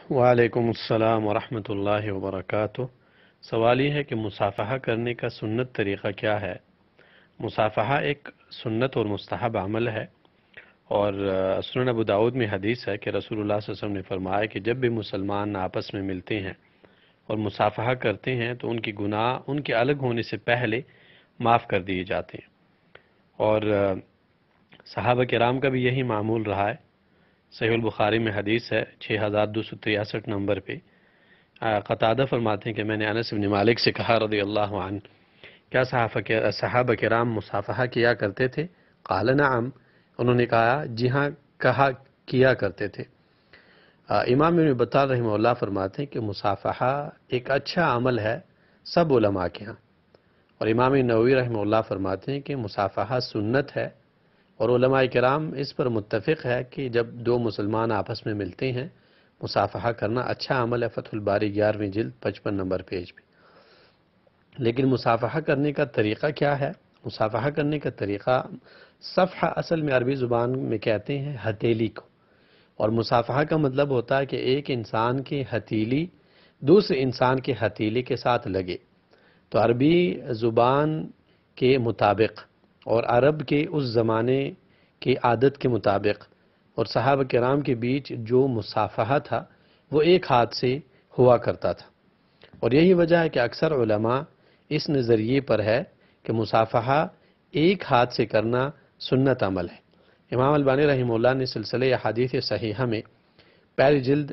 وعلیکم السلام ورحمۃ اللہ وبرکاتہ۔ سوال یہ ہے کہ مصافحہ کرنے کا سنت طریقہ کیا ہے؟ مصافحہ ایک سنت اور مستحب عمل ہے، اور سنن ابو داؤد میں حدیث ہے کہ رسول اللہ صلی اللہ علیہ وسلم نے فرمایا کہ جب بھی مسلمان آپس میں ملتے ہیں اور مصافحہ کرتے ہیں تو ان کی گناہ ان کے الگ ہونے سے پہلے معاف کر دیے جاتے ہیں، اور صحابہ کرام کا بھی یہی معمول رہا ہے۔ صحیح البخاری میں حدیث ہے 6263 نمبر پہ، قتادہ فرماتے ہیں کہ میں نے انس بن مالک سے کہا رضی اللہ عنہ، کیا صحابہ کرام مصافحہ کیا کرتے تھے؟ قال نعم، انہوں نے کہا جی ہاں، کیا کرتے تھے۔ امام ابن بطال رحمہ اللہ فرماتے ہیں کہ مصافحہ ایک اچھا عمل ہے سب علماء کے ہاں، اور امام نووی رحمہ اللہ فرماتے ہیں کہ مصافحہ سنت ہے، اور علماء کرام اس پر متفق ہے کہ جب دو مسلمان آپس میں ملتے ہیں مصافحہ کرنا اچھا عمل ہے۔ فتح الباری 11ویں جلد 55 نمبر پیج پہ۔ لیکن مصافحہ کرنے کا طریقہ کیا ہے؟ مصافحہ کرنے کا طریقہ، صفحہ اصل میں عربی زبان میں کہتے ہیں ہتھیلی کو، اور مصافحہ کا مطلب ہوتا ہے کہ ایک انسان کی ہتھیلی دوسرے انسان کے ہتھیلی کے ساتھ لگے۔ تو عربی زبان کے مطابق اور عرب کے اس زمانے کی عادت کے مطابق اور صحابہ کرام کے بیچ جو مصافحہ تھا وہ ایک ہاتھ سے ہوا کرتا تھا، اور یہی وجہ ہے کہ اکثر علماء اس نظریے پر ہے کہ مصافحہ ایک ہاتھ سے کرنا سنت عمل ہے۔ امام البانی رحمہ اللہ نے سلسلہ احادیث صحیحہ میں پہلی جلد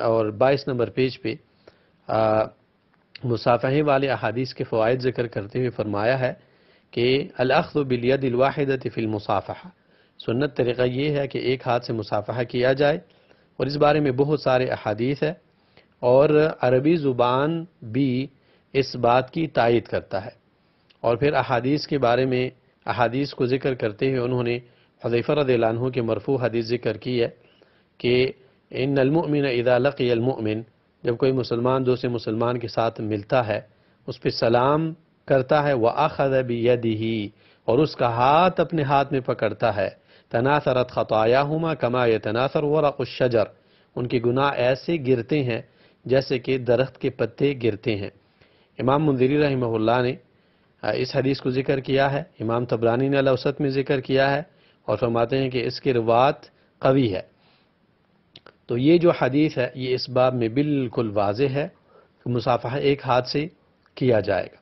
اور 22 نمبر پیج پہ مصافحے والے احادیث کے فوائد ذکر کرتے ہوئے فرمایا ہے کہ الاخذ بالید الواحدۃ فی المصافحہ، سنت طریقہ یہ ہے کہ ایک ہاتھ سے مصافحہ کیا جائے، اور اس بارے میں بہت سارے احادیث ہے، اور عربی زبان بھی اس بات کی تائید کرتا ہے۔ اور پھر احادیث کے بارے میں احادیث کو ذکر کرتے ہوئے انہوں نے حذیفہ رضی اللہ عنہ کے مرفوع حدیث ذکر کی ہے کہ ان المؤمن اذا لقی المؤمن، جب کوئی مسلمان دوسرے مسلمان کے ساتھ ملتا ہے اس پہ سلام کرتا ہے، وَأَخَذَ بِيَدِهِ، اور اس کا ہاتھ اپنے ہاتھ میں پکڑتا ہے، تناثرت خطاياهما كما يتناثر ورق الشجر، ان کے گناہ ایسے گرتے ہیں جیسے کہ درخت کے پتے گرتے ہیں۔ امام منذری رحمہ اللہ نے اس حدیث کو ذکر کیا ہے، امام طبرانی نے الاوسط میں ذکر کیا ہے، اور فرماتے ہیں کہ اس کی روایت قوی ہے۔ تو یہ جو حدیث ہے یہ اس باب میں بالکل واضح ہے کہ مصافحہ ایک ہاتھ سے کیا جائے گا۔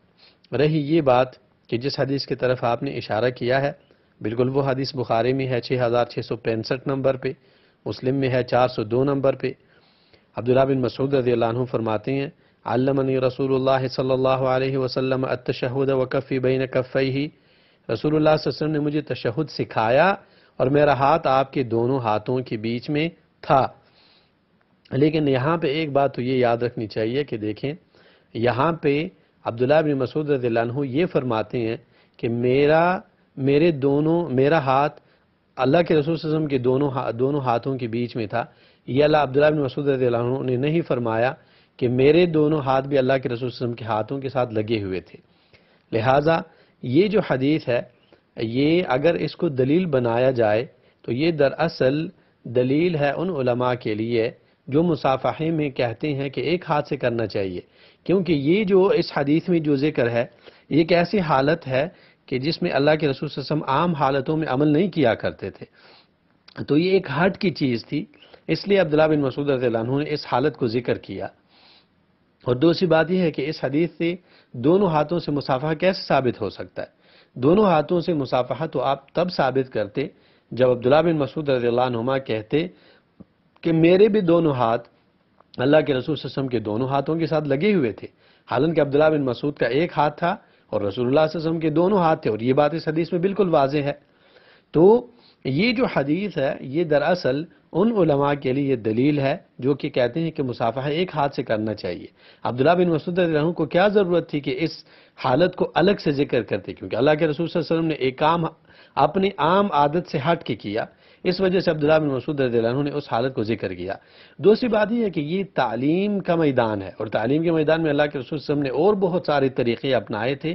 رہی یہ بات کہ جس حدیث کی طرف آپ نے اشارہ کیا ہے، بالکل وہ حدیث بخاری میں ہے 6665 نمبر پہ، مسلم میں ہے 402 نمبر پہ۔ عبداللہ بن مسعود رضی اللہ عنہ فرماتے ہیں علمنی رسول اللہ صلی اللہ علیہ وسلم التشہد وکفی بین کفیہ، رسول اللہ صلی اللہ علیہ وسلم نے مجھے تشہد سکھایا اور میرا ہاتھ آپ کے دونوں ہاتھوں کے بیچ میں تھا۔ لیکن یہاں پہ ایک بات تو یہ یاد رکھنی چاہیے کہ دیکھیں یہاں پہ عبداللہ بن مسعود رضی اللہ عنہ یہ فرماتے ہیں کہ میرا ہاتھ اللہ کے رسول صلی اللہ علیہ وسلم کے دونوں ہاتھوں کے بیچ میں تھا۔ یہ اللہ عبداللہ بن مسعود رضی اللہ عنہ نے نہیں فرمایا کہ میرے دونوں ہاتھ بھی اللہ کے رسول صلی اللہ علیہ وسلم کے ہاتھوں کے ساتھ لگے ہوئے تھے۔ لہٰذا یہ جو حدیث ہے یہ اگر اس کو دلیل بنایا جائے تو یہ دراصل دلیل ہے ان علماء کے لیے جو مصافحے میں کہتے ہیں کہ ایک ہاتھ سے کرنا چاہیے، کیونکہ یہ جو اس حدیث میں جو ذکر ہے یہ ایک ایسی حالت ہے کہ جس میں اللہ کے رسول صلی اللہ علیہ وسلم عام حالتوں میں عمل نہیں کیا کرتے تھے، تو یہ ایک ہٹ کی چیز تھی، اس لیے عبداللہ بن مسعود رضی اللہ عنہ نے اس حالت کو ذکر کیا۔ اور دوسری بات یہ ہے کہ اس حدیث سے دونوں ہاتھوں سے مصافحہ کیسے ثابت ہو سکتا ہے؟ دونوں ہاتھوں سے مصافحہ تو آپ تب ثابت کرتے جب عبداللہ بن مسعود رضی اللہ عنہما کہتے کہ میرے بھی دونوں ہاتھ اللہ کے رسول صلی اللہ علیہ وسلم کے دونوں ہاتھوں کے ساتھ لگے ہوئے تھے، حالانکہ عبداللہ بن مسعود کا ایک ہاتھ تھا اور رسول اللہ صلی اللہ علیہ وسلم کے دونوں ہاتھ تھے، اور یہ بات اس حدیث میں بالکل واضح ہے۔ تو یہ جو حدیث ہے یہ دراصل ان علماء کے لیے یہ دلیل ہے جو کہ کہتے ہیں کہ مصافحہ ایک ہاتھ سے کرنا چاہیے۔ عبداللہ بن مسعود رضی اللہ عنہ کو کیا ضرورت تھی کہ اس حالت کو الگ سے ذکر کرتے، کیونکہ اللہ کے رسول صلی اللہ علیہ وسلم نے ایک کام اپنی عام عادت سے ہٹ کے کیا، اس وجہ سے عبداللہ بن مسعود رضی اللہ عنہ نے اس حالت کو ذکر کیا۔ دوسری بات یہ ہے کہ یہ تعلیم کا میدان ہے، اور تعلیم کے میدان میں اللہ کے رسول صلی اللہ علیہ وسلم نے اور بہت سارے طریقے اپنائے تھے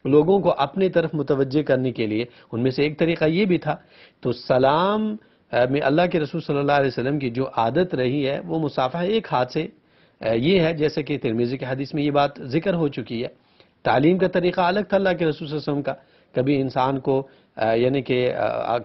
لوگوں کو اپنے طرف متوجہ کرنے کے لیے، ان میں سے ایک طریقہ یہ بھی تھا۔ تو سلام میں اللہ کے رسول صلی اللہ علیہ وسلم کی جو عادت رہی ہے وہ مصافحہ ایک ہاتھ سے یہ ہے، جیسے کہ ترمذی کی حدیث میں یہ بات ذکر ہو چکی ہے۔ تعلیم کا طریقہ الگ تھا اللہ کے رسول صلی اللہ علیہ وسلم کا، کبھی انسان کو یعنی کہ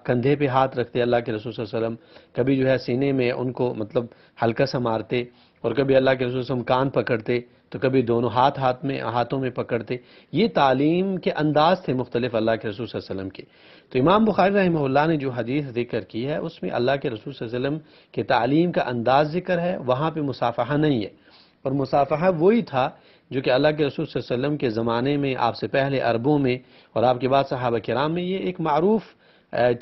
کندھے پہ ہاتھ رکھتے اللہ کے رسول صلی اللہ علیہ وسلم، کبھی جو ہے سینے میں ان کو مطلب ہلکا سا مارتے، اور کبھی اللہ کے رسول صلی اللہ علیہ وسلم کان پکڑتے، تو کبھی دونوں ہاتھوں میں پکڑتے۔ یہ تعلیم کے انداز تھے مختلف اللہ کے رسول صلی اللہ علیہ وسلم کے۔ تو امام بخاری رحمہ اللہ نے جو حدیث ذکر کی ہے اس میں اللہ کے رسول صلی اللہ علیہ وسلم کے تعلیم کا انداز ذکر ہے، وہاں پہ مصافحہ نہیں ہے۔ اور مصافحہ وہی تھا جو کہ اللہ کے رسول صلی اللہ علیہ وسلم کے زمانے میں، آپ سے پہلے عربوں میں اور آپ کے بعد صحابہ کرام میں یہ ایک معروف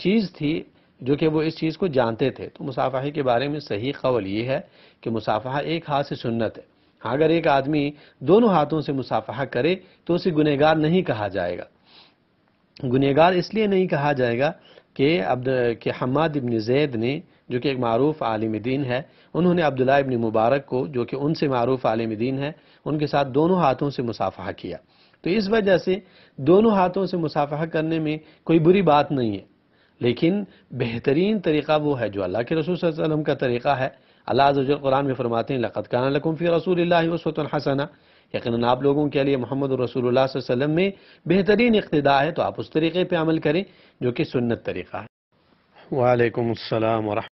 چیز تھی، جو کہ وہ اس چیز کو جانتے تھے۔ تو مصافحے کے بارے میں صحیح قول یہ ہے کہ مصافحہ ایک ہاتھ سے سنت ہے۔ ہاں، اگر ایک آدمی دونوں ہاتھوں سے مصافحہ کرے تو اسے گنہگار نہیں کہا جائے گا۔ گنہگار اس لیے نہیں کہا جائے گا کہ حماد ابن زید نے، جو کہ ایک معروف عالم دین ہے، انہوں نے عبداللہ ابن مبارک کو، جو کہ ان سے معروف عالم دین ہے، ان کے ساتھ دونوں ہاتھوں سے مصافحہ کیا۔ تو اس وجہ سے دونوں ہاتھوں سے مصافحہ کرنے میں کوئی بری بات نہیں ہے، لیکن بہترین طریقہ وہ ہے جو اللہ کے رسول صلی اللہ علیہ وسلم کا طریقہ ہے۔ اللہ عز و جل قرآن میں فرماتے ہیں لَقَدْ كَانَ لَكُمْ فِي رَسُولِ اللَّهِ أُسْوَةٌ حَسَنَةٌ، یقیناً آپ لوگوں کے لیے محمد رسول اللہ صلی اللہ علیہ وسلم میں بہترین اقتداء ہے، تو آپ اس طریقے پہ عمل کریں جو کہ سنت طریقہ ہے۔ وعلیکم السلام ورحمۃ